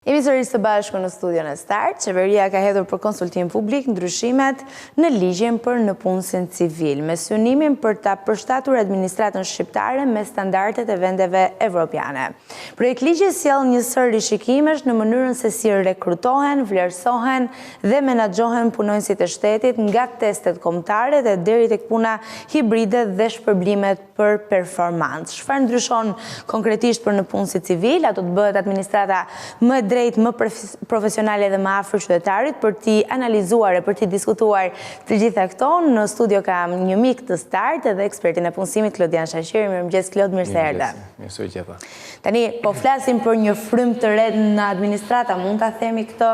Jemi sërish së bashku në studion e Start. Qeveria ka hedhur për konsultim publik ndryshimet në ligjin për nëpunësin civil, me synimin për ta përshtatur administratën shqiptare me standardet e vendeve evropiane. Projekt ligji sjell një sër rishikimesh në mënyrën se si rekrutohen, vlerësohen dhe menaxhohen punonësit e shtetit nga testet kombëtare dhe deri tek puna hibride dhe shpërblimet për performancë. Çfarë ndryshon konkretisht për nëpunësit civil? Ato të bëhet administrata më drejt, më profesionale dhe më afër qytetarit për t'i analizuar e për t'i diskutuar të gjitha këto. Në studio kam një mik të Start edhe ekspertin e punësimit Klodian Shaqiri. Mirëmëngjes Klod, mirë se erdhe. Mirë. Tani po flasim për një frymë të re në administrata, mund ta themi këtë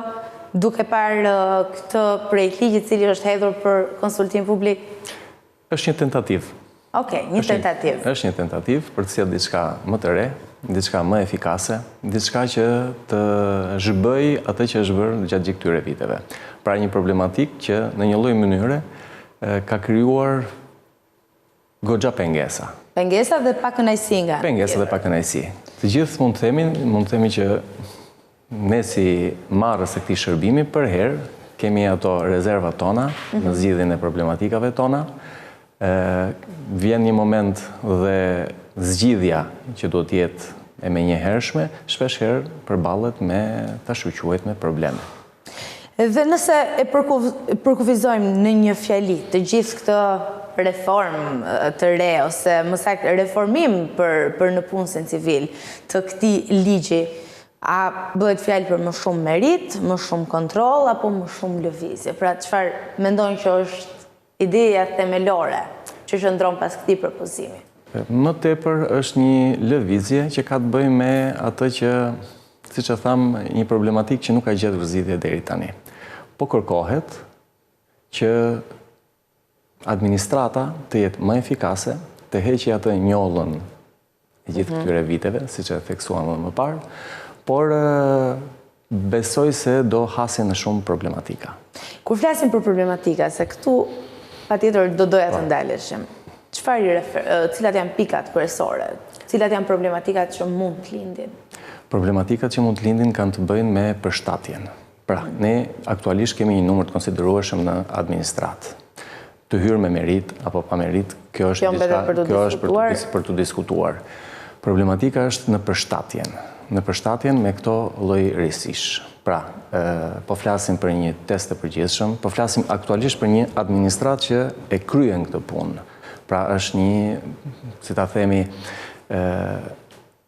duke parë këtë projekt ligji i cili është hedhur për konsultim publik? Është një tentativë. Okej, një tentativë. Është një tentativë për të sjellë diçka më të re, diçka më efikase, diçka që të zhbëj atë që është bërë gjatë gjithë këtyre viteve. Pra një problematik që në një lloj mënyre ka krijuar goxha pengesa. Pengesa dhe pakënaqësi nga. Pengesa dhe pakënaqësi. Të gjithë mund të themi që ne si marrës së këtij shërbimi për herë kemi ato rezervat tona në zgjidhjen e problematikave tona. Vjen një moment dhe zgjidhja që do të jetë e menjëhershme, shpesh herë përballet me ta shkëlqyet me probleme. Dhe nëse e përkufizojmë në një fjali të gjithë këtë reformë të re ose më saktë reformim për nëpunësin civil të këtij ligji, a bëhet fjalë për më shumë merit, më shumë kontroll apo më shumë lëvizje? Pra çfarë mendojnë që është ideja themelore që qëndron pas këtij propozimi? Më tepër është një lëvizje që ka të bëjë me atë që, siç e tham, një problematik që nuk ka gjetur zgjidhje deri tani. Po kërkohet që administrata të jetë më efikase, të heqë atë njollën e gjithë këtyre viteve, siç e theksuam më parë, por besoj se do hasin në shumë problematika. Kur flasim për problematika, se këtu patjetër do doja të ndaleshim. Cilat janë pikat kryesore? Cilat janë problematikat që mund të lindin? Problematikat që mund të lindin kanë të bëjnë me përshtatjen. Pra, ne aktualisht kemi një numër të konsiderueshëm në administratë. Të hyrë me merit apo pa merit, kjo është për të diskutuar. Problematika është në përshtatjen. Në përshtatjen me këto lloj risish. Pra, po flasim për një test të përgjithshëm, po flasim aktualisht për një administratë që e kryen këtë punë. Pra, është një, si ta themi,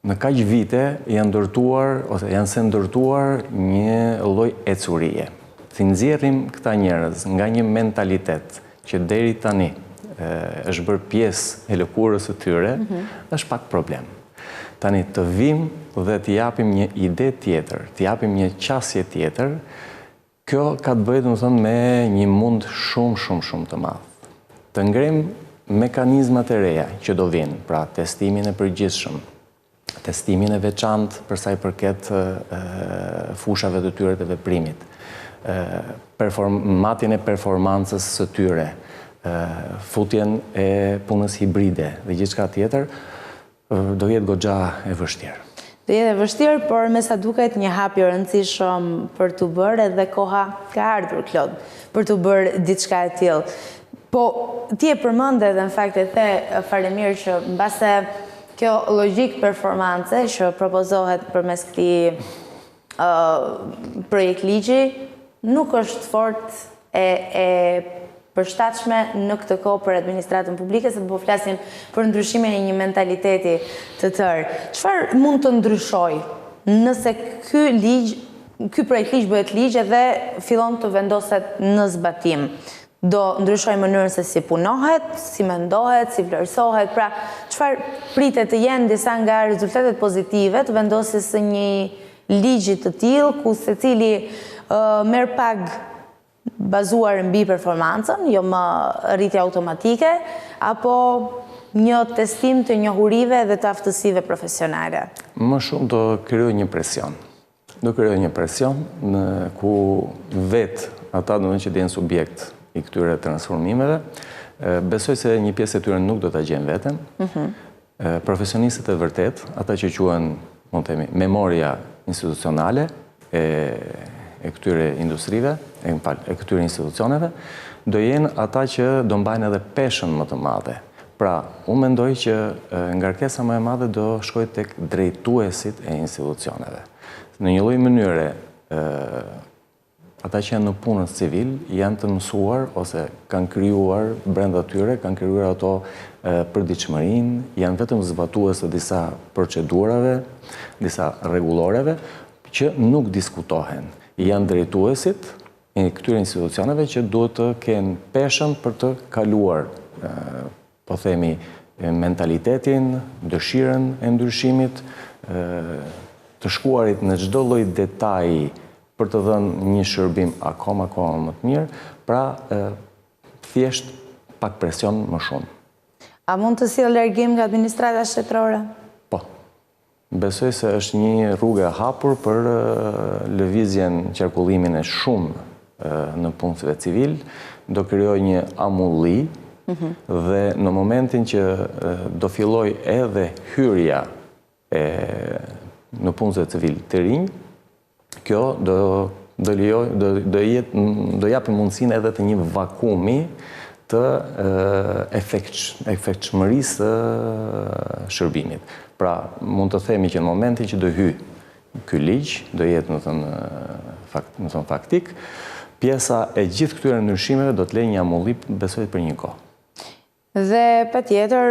në kaq vite janë ndërtuar ose janë se ndërtuar një lloj ecurie. Si nxjerrim këta njerëz nga një mentalitet që deri tani është bërë pjesë e lëkurës së tyre, është pak problem. Tani të vim dhe të japim një ide tjetër, të japim një qasje tjetër, kjo ka të bëjë domethënë me një mund shumë të madh. Të ngrem mekanizmat e reja që do vinë, pra testimin e përgjithshëm, testimin e veçantë për sa i përket fushave të tyre të veprimit, matjen e performancës së tyre, futjen e punës hibride dhe gjithçka tjetër, do jetë goxha e vështirë. Do jetë e vështirë, por me sa duket një hap i rëndësishëm për të bërë edhe koha ka ardhur, Klod, për të bërë diçka e tillë. Po ti e përmende dhe në fakt e the fare mirë që mbase kjo logjik performance që propozohet përmes këtij projekt ligji nuk është fort e përshtatshme në këtë kohë për administratën publike, se po flasim për ndryshimin e një mentaliteti të tërë. Çfarë mund të ndryshojë nëse ky projekt ligj bëhet ligj dhe fillon të vendoset në zbatim? Do ndryshojë mënyrën se si punohet, si mendohet, si vlerësohet, pra çfarë pritet të jenë disa nga rezultatet pozitive të vendosjes së një ligji të tillë ku secili merr pagë bazuar mbi performancën, jo më rritje automatike, apo një testim të njohurive dhe të aftësive profesionale? Më shumë do krijojë një presion. Do krijojë një presion ku vetë ata që janë subjekt i këtyre transformimeve, besoj se një pjesë e tyre nuk do ta gjejnë veten. Profesionistët e vërtet, ata që quhen, mund të themi, memoria institucionale e këtyre industrive, e këtyre institucioneve, do jenë ata që do mbajnë edhe peshën më të madhe. Pra, unë mendoj që ngarkesa më e madhe do shkoj tek drejtuesit e institucioneve. Në një lloj mënyre, ata që janë në punën civil janë të mësuar ose kanë krijuar brenda tyre, kanë krijuar ato përditshmërinë, janë vetëm zbatues të disa procedurave, disa rregulloreve që nuk diskutohen. Janë drejtuesit e këtyre institucioneve që duhet të kenë peshën për të kaluar, po themi, mentalitetin, dëshirën e ndryshimit, të shkuarit në çdo lloj detaji për të dhënë një shërbim akoma më të mirë, pra thjesht pak presion më shumë. A mund të sjellë largim nga administrata shtetërore? Po. Besoj se është një rrugë e hapur për lëvizjen, qarkullimin e shumë në punësve civil, do krijoj një amulli dhe në momentin që do filloj edhe hyrja në punësve civil të rinj, kjo do japi mundësinë edhe të një vakumi të efektshmërisë të shërbimit. Pra, mund të themi që në momentin që do hyj ky ligj, do jetë në thënë faktik, pjesa e gjithë këtyre ndryshimeve do të lejë një amulli, besoj, për një kohë. Dhe patjetër,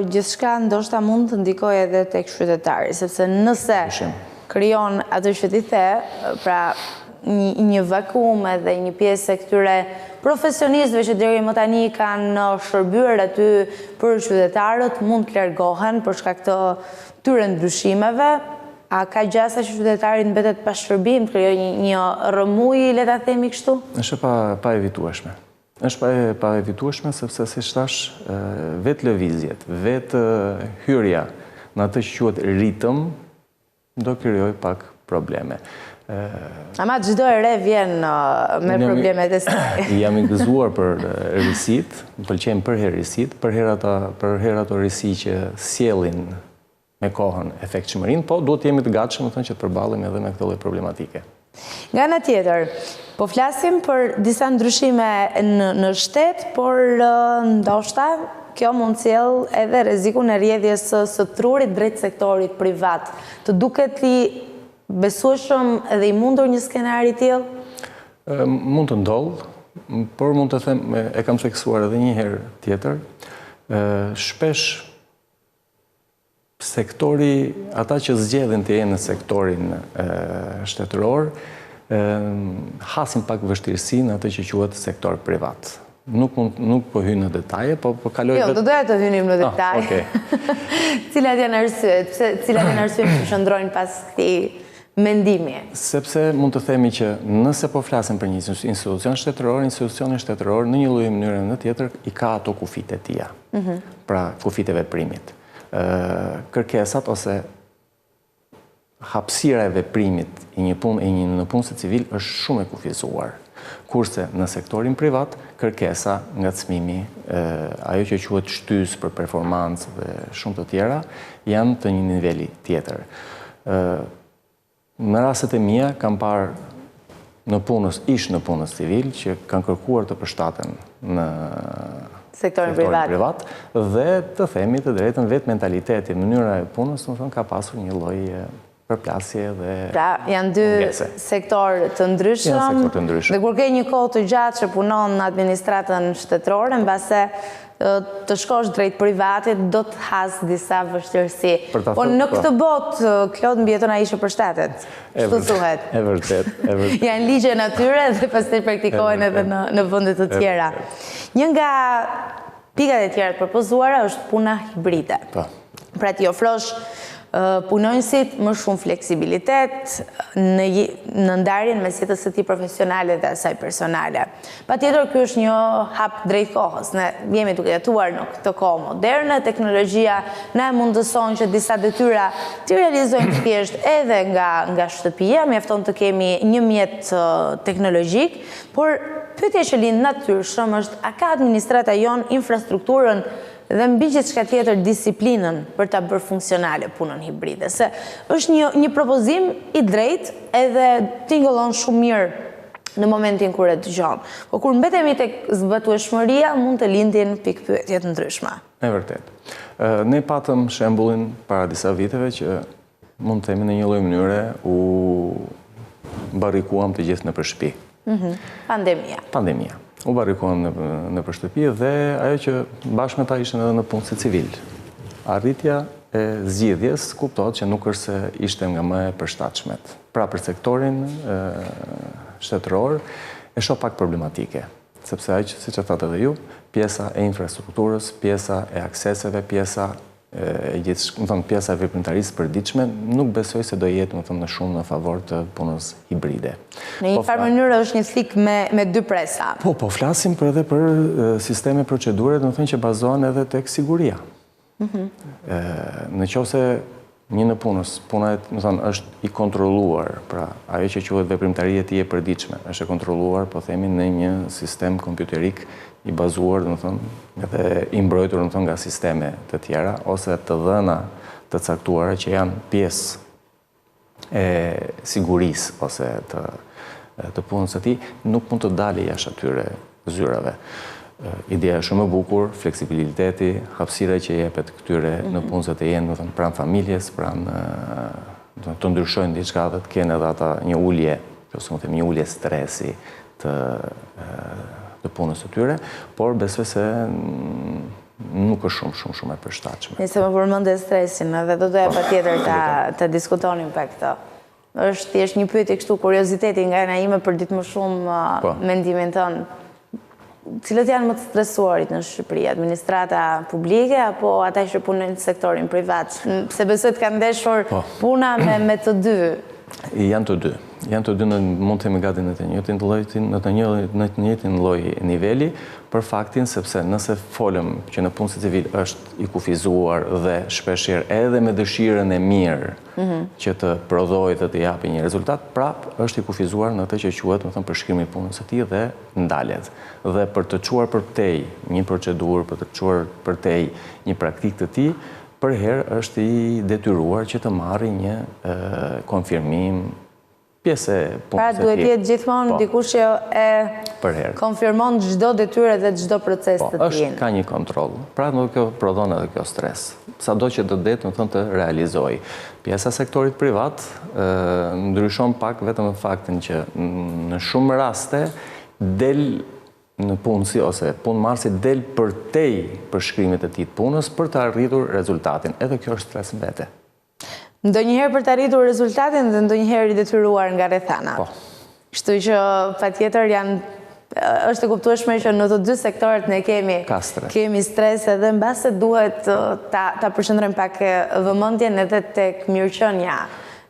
gjithçka ndoshta mund të ndikojë edhe tek qytetari, sepse nëse krijon atë që ti the, pra një vakum edhe një pjesë e këtyre profesionistëve që deri më tani kanë shërbyer aty për qytetarët, mund të largohen për shkak të këtyre ndryshimeve. A ka gjasa që qytetari mbetet pa shërbim, krijoj një rrëmuj, le ta themi kështu? Është pa evitueshme. Është pa evitueshme sepse, siç thash, vetë lëvizjet, vetë hyrja në atë që quhet ritëm do krijoj pak probleme. Ama çdo e re vjen me problemet e saj. Jam i gëzuar për risit, më pëlqejnë për herë risit, për herë ato risi që sjellin me kohën efektshmërinë, po duhet jemi të gatshëm që të përballemi edhe me këtë lloj problematike. Nga ana tjetër, po flasim për disa ndryshime në shtet, por ndoshta kjo mund sjell edhe rrezikun e rrjedhjes së trurit drejt sektorit privat. Të duket i besueshëm dhe i mundur një skenar i tillë? Mund të ndodhë, por mund të them, e kam theksuar edhe një herë tjetër, shpesh sektori, ata që zgjedhin të jenë në sektorin shtetëror, hasin pak vështirësi në atë që quhet sektor privat. Nuk po hyj në detaje, po kaloj... Jo, do doja të hynim në detaje. Cilat janë arsyet? Cilat janë arsyet që shndrojnë pas këtij mendimi? Sepse mund të themi që nëse po flasim për një institucion shtetëror në një lloj mënyre në tjetër i ka ato kufit e tija. Pra kufit e veprimit. Kërkesat ose hapësira e veprimit në punëse civil është shumë e kufizuar. Kurse në sektorin privat, kërkesa, ngacmimi, ajo që quhet shtys për performancë dhe shumë të tjera, janë të një niveli tjetër. Në rastet e mia, kam parë në punës civil, që kanë kërkuar të përshtaten në sektorin privat dhe të themi të drejtën vetë mentaliteti, mënyra e punës, në thënë ka pasur një lloj përplasje dhe... Pra, janë dy sektor të ndryshëm, dhe kur ke një kohë të gjatë që punon në administratën shtetërore, mbase të shkosh drejt privatit, do të hasë disa vështirësi. Po në këtë botë, Klod, mbi jeton ai që përshtatet. Ç'të thuhet? E vërtet. Janë ligje natyre dhe pastaj praktikohen edhe në vende të tjera. Një nga pikat e tjera të propozuara është puna hibride. Pra ti ofrosh punonjësit më shumë fleksibilitet në ndarjen mes jetës së tij profesionale dhe asaj personale. Patjetër ky është një hap drejt kohës. Ne jemi duke jetuar në këtë kohë moderne, teknologjia na mundëson që disa detyra të realizojmë thjesht edhe nga shtëpia, mjafton të kemi një mjet teknologjik, por pyetja që lind natyrshëm është, a ka administrata jon infrastrukturën dhe mbi gjithçka tjetër disiplinën për ta bërë funksionale punën hibride. Se është një propozim i drejtë edhe tingëllon shumë mirë në momentin kur e dëgjon. Po kur mbetemi tek zbatueshmëria, mund të lindin pikpyetje të ndryshme. E vërtet. Ne patëm shembullin para disa viteve që mund të themi në një lloj mënyre u barrikuam të gjithë nëpër shtëpi. Pandemia. U barrikuam nëpër shtëpi dhe ajo që bashkë me ta ishte edhe në punësit civil. Arritja e zgjidhjes kuptohet që nuk është se ishte nga më e përshtatshmet. Pra për sektorin shtetëror e shoh pak problematike, sepse ajo që siç e thatë edhe ju, pjesa e infrastrukturës, pjesa e akseseve, pjesa e veprimtarisë përditshme, nuk besoj se do jetë në shumë në favor të punës hibride. Në një farë mënyrë është një thik me dy presa. Po flasim edhe për sisteme procedure, do të thënë që bazohen edhe tek siguria. Në qoftë se një në punës, puna është i kontrolluar, pra ajo që quhet veprimtaria e tij e përditshme, është e kontrolluar, po themi, në një sistem kompjuterik i bazuar, dhe i mbrojtur nga sisteme të tjera, ose të dhëna të caktuara që janë pjesë e sigurisë ose të punës së tij, nuk mund të dalë jashtë atyre zyrave. Ideja është shumë e bukur, fleksibiliteti, hapësira që jepet këtyre në punës të jenë pranë familjes, pranë të ndryshojnë diçka dhe të kenë edhe ata një ulje, një ulje stresi të punës të tyre, por besoj se nuk është shumë e përshtatshme. Nëse më përmendë stresin, edhe do doja patjetër ta diskutonim pak këtë. Është thjesht një pyetje kështu kurioziteti nga ana ime për ditë më shumë mendimin tënd. Cilët janë më të stresuarit në Shqipëri, administrata publike apo ata që punojnë në sektorin privat? Se besoj të kanë ndeshur puna me të dy. Janë të dy. Janë të dy mund të themi gati në të njëjtin lloj niveli, për faktin sepse nëse folëm që në punën civil është i kufizuar dhe shpeshherë edhe me dëshirën e mirë që të prodhojë dhe të japë një rezultat, prap është i kufizuar në atë që quhet përshkrimi i punës së tij dhe ndalet. Dhe për të çuar përtej një procedurë, për të çuar përtej një praktikë të tij, për herë është i detyruar që të marrë një konfirmim pjesë e punës së tij. Pra duhet jetë gjithmonë dikush që e konfirmon çdo detyrë dhe çdo proces të tij. Është ka një kontroll. Pra nuk kjo prodhon edhe kjo stres. Sado që do det, të realizojë. Pjesa e sektorit privat ndryshon pak vetëm në faktin që në shumë raste del në punësi ose punëmarrësi del përtej përshkrimit të tij të punës për të arritur rezultatin. Edhe kjo është stres vete. Ndonjëherë për të arritur rezultatin dhe ndonjëherë i detyruar nga rrethana. Kështu që patjetër është e kuptueshme që në të dy sektorët ne kemi stres edhe mbase duhet ta përqendrojmë pak vëmendjen edhe tek mirëqenia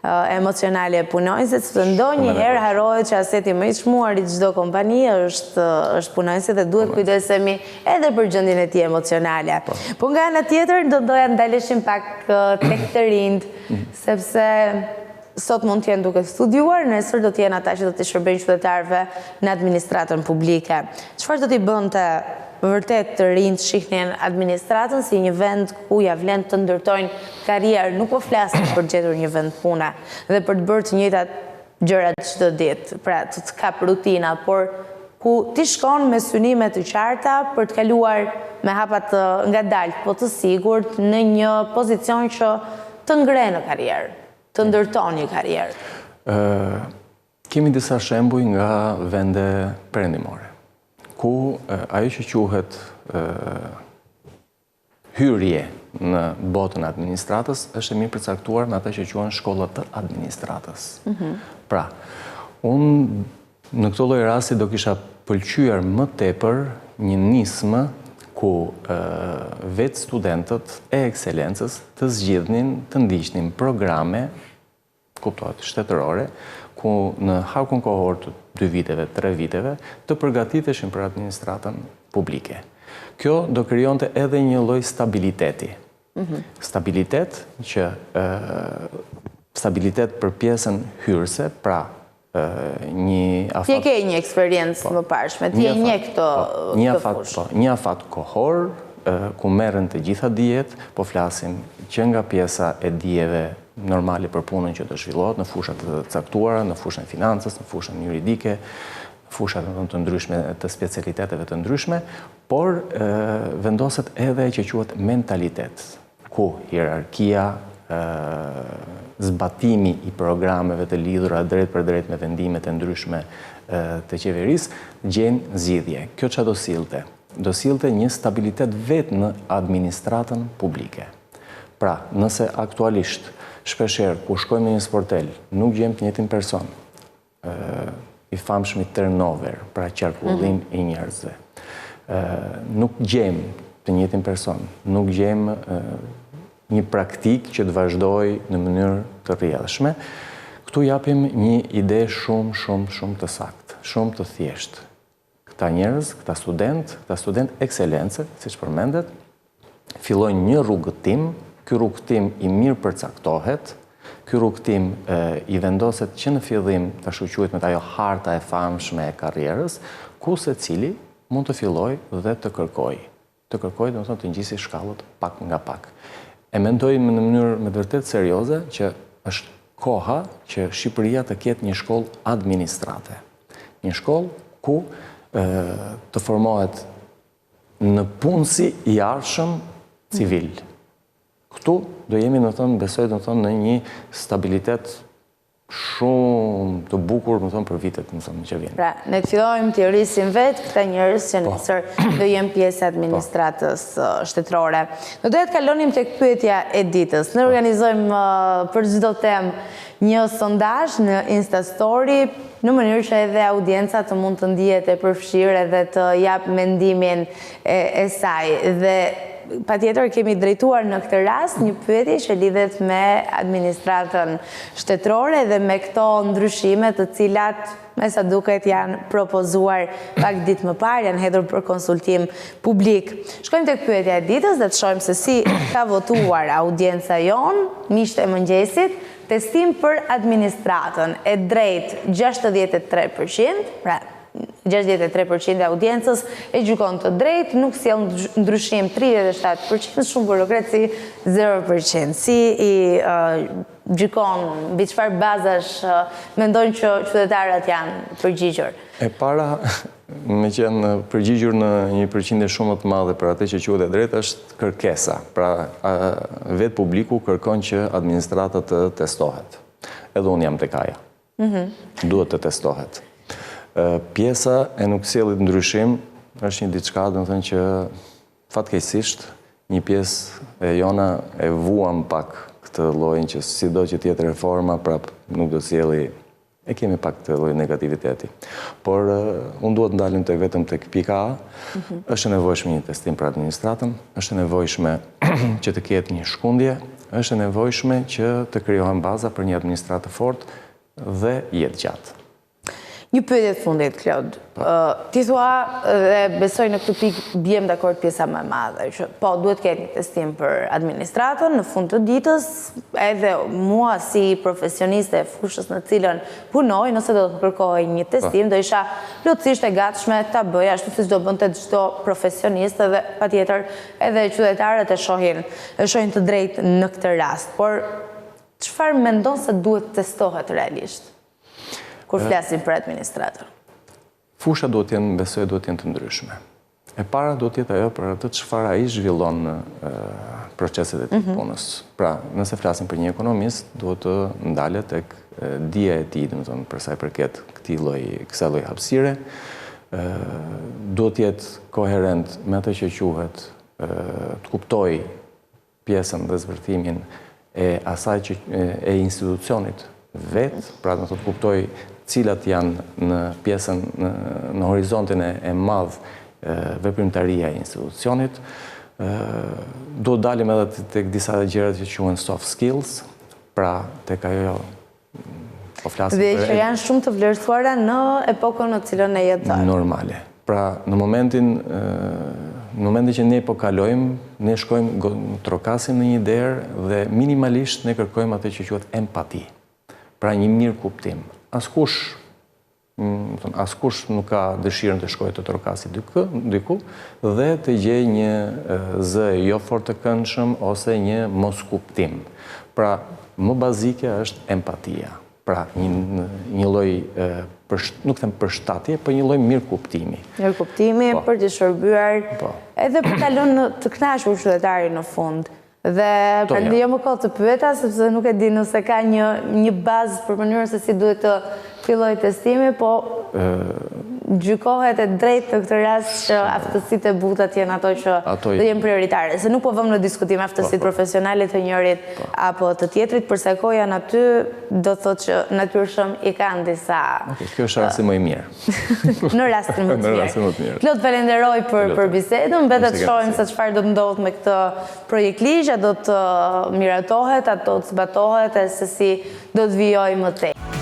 emocionale e punonjësit, sepse ndonjëherë harrohet që aseti më i çmuar i çdo kompanie është punonjësi dhe duhet kujdesemi edhe për gjendjen e tij emocionale. Po nga ana tjetër do doja ndaleshim pak tek të rinjt, sepse sot mund të jenë duke studiuar, nesër do të jenë ata që do të shërbejnë qytetarëve në administratën publike. Çfarë do t'i bënte vërtet të rinjt shihnin administratën si një vend ku ja vlen të ndërtojnë karrierë, nuk po flasim për gjetur një vend pune dhe për të bërë të njëjtat gjërat çdo ditë, pra të kap rutina, por ku ti shkon me synime të qarta për të kaluar me hapa të ngadalt, po të sigurt në një pozicion që të ngrenë në karrierë, të ndërton një karrierë. Kemi disa shembuj nga vende perëndimore, ku ajo që quhet hyrje në botën e administratës është e mirë përcaktuar me ata që quhen shkollat të administratës. Pra, unë në këtë lloj rasti do kisha pëlqyer më tepër një nismë ku vetë studentët e ekselencës të zgjidhnin, të ndiqnin programe, kuptohet, shtetërore, ku në hakun kohor të 2 viteve, 3 viteve, të përgatiteshin për administratën publike. Kjo do krijonte edhe një lloj stabiliteti. Stabilitet për pjesën hyrëse, pra një afat... Ti ke një eksperiencë më parshme, ti e një këtë fushë. Një afat kohor, ku merren të gjitha dijet, po flasim që nga pjesa e dijeve normale për punën që të zhvillohet në fushat të caktuara, në fushën e financës, në fushën juridike, fushat të ndryshme të specialiteteve të ndryshme, por vendoset edhe që quhet mentalitet, ku hierarkia, zbatimi i programeve të lidhura drejt për drejt me vendimet e ndryshme të qeverisë, gjenë zgjidhje. Kjo çfarë do sillte? Do sillte një stabilitet vetë në administratën publike. Pra, nëse aktualisht shpeshherë ku shkojmë në një sportel, nuk gjejmë të njëjtin person, i famshmi turnover, pra qarkullim i njerëzve. Nuk gjejmë të njëjtin person, nuk gjejmë një praktik që të vazhdoj në mënyrë të rrjedhshme. Këtu japim një ide shumë të saktë, shumë të thjeshtë. Këta njerëz, këta student ekselence, siç përmendet, fillojnë një rrugëtim, ky rrugëtim i mirë përcaktohet, ky rrugëtim i vendoset që në fillim ta shoqërohet me ajo harta e famshme e karrierës, ku secili mund të fillojë dhe të kërkojë. Të kërkojë, domethënë të ngjisë shkallët pak nga pak. E mendoj në mënyrë me të vërtetë serioze që është koha që Shqipëria të ketë një shkollë administrate. Një shkollë ku të formohet në punësi i arshëm civil. Këtu do jemi, besoj, në një stabilitet shumë të bukur, për vitet që vjen. Pra, ne të fillojmë të rrisim vetë këta njerëz që nesër do jenë pjesë administratës shtetërore. Do të kalonim tek pyetja e ditës. Ne organizojmë për çdo temë një sondazh në Instastory, në mënyrë që edhe audienca të mund të ndihet e përfshirë edhe të jap mendimin e saj. Dhe patjetër kemi drejtuar në këtë rast një pyetje që lidhet me administratën shtetërore dhe me këto ndryshime të cilat me sa duket janë propozuar pak ditë më parë, janë hedhur për konsultim publik. Shkojmë tek pyetja e ditës dhe të shohim se si ka votuar audienca jon, miqtë e mëngjesit. Testim për administratën e drejt 63%, pra 63% e audiencës e gjykon të drejt, nuk sjell ndryshim 37%, shumë burokraci 0%. Si i gjykon, mbi çfarë bazash mendojnë që qytetarët janë përgjigjur? E para, me qenë përgjigjur në një përqindje shumë të madhe për atë që quhet e drejtë, është kërkesa. Pra, vetë publiku kërkon që administrata të testohet. Edhe unë jam tek ajo. Duhet të testohet. Pjesa e nuk sjellit ndryshim është një diçka, domethënë që fatkeqësisht një pjesë e jona e vuam pak këtë llojin që sido që tjetë reforma, prap nuk do sjelli, e kemi pak këtë lloj negativiteti. Por unë duhet ndalim vetëm tek pika A, është e nevojshme një testim për administratën, është e nevojshme që të ketë një shkundje, është e nevojshme që të krijohen baza për një administratë të fortë dhe jetë gjatë. Një pyetje të fundit, Klod. Ti thua dhe besoj në këtë pikë bjem dakord pjesa më e madhe, që po duhet ketë një testim për administratën në fund të ditës, edhe mua si profesioniste e fushës në cilën punoj, nëse do të kërkoj një testim, do isha plotësisht e gatshme ta bëj ashtu siç do bënte çdo profesionist dhe patjetër edhe qytetarët e shohin të drejtë në këtë rast. Por çfarë mendon se duhet testohet realisht kur flasim për administratër? Fusha duhet të jenë të ndryshme. E para duhet të jetë ajo për atë çfarë ai zhvillon në proceset e tij punës. Pra, nëse flasim për një ekonomist, duhet të ndalet tek dija e tij, domethënë për sa i përket kësaj lloji hapësire, duhet të jetë koherent me atë që quhet të kuptoj pjesën dhe zbërthimin e asaj që e institucionit vetë, pra do të kuptoj cilat janë në pjesën, në horizontin e madh veprimtaria e institucionit. Do dalim edhe tek disa gjëra që quhen soft skills, pra tek ajo po flasim dhe që janë shumë të vlerësuara në epokën në cilën ne jetojmë. Normale. Pra në momentin që ne po kalojmë, ne shkojmë trokasim në një derë dhe minimalisht ne kërkojmë atë që quhet empati. Pra një mirë kuptim. Askush askush nuk ka dëshirën të shkojë të trokasi diku dhe të gjej një zë jo fort të këndshëm ose një moskuptim. Pra, më bazike është empatia. Pra, një lloj, nuk them përshtatje, por një lloj mirëkuptimi. Mirëkuptimi për të shërbyer edhe për ta lënë të kënaqur qytetarin në fund. Dhe prandaj jo më kohë të pyeta, sepse nuk e di nëse ka një bazë për mënyrën se si duhet të filloj testimi, po gjykohet e drejtë në këtë rast që aftësitë e butat janë ato që do jenë prioritare. Se nuk po vëmë në diskutim aftësitë profesionale të njërit apo të tjetrit, përsa kohë janë aty, do thotë që natyrshëm i kanë disa... Kjo është rasti më i mirë. Në rastin më të mirë. Klot, falenderoj për bisedën, mbetet të shohim se çfarë do të ndodhë me këtë projekt ligj, a do të miratohet, a do të zbatohet, e se si do të vijojë më tej.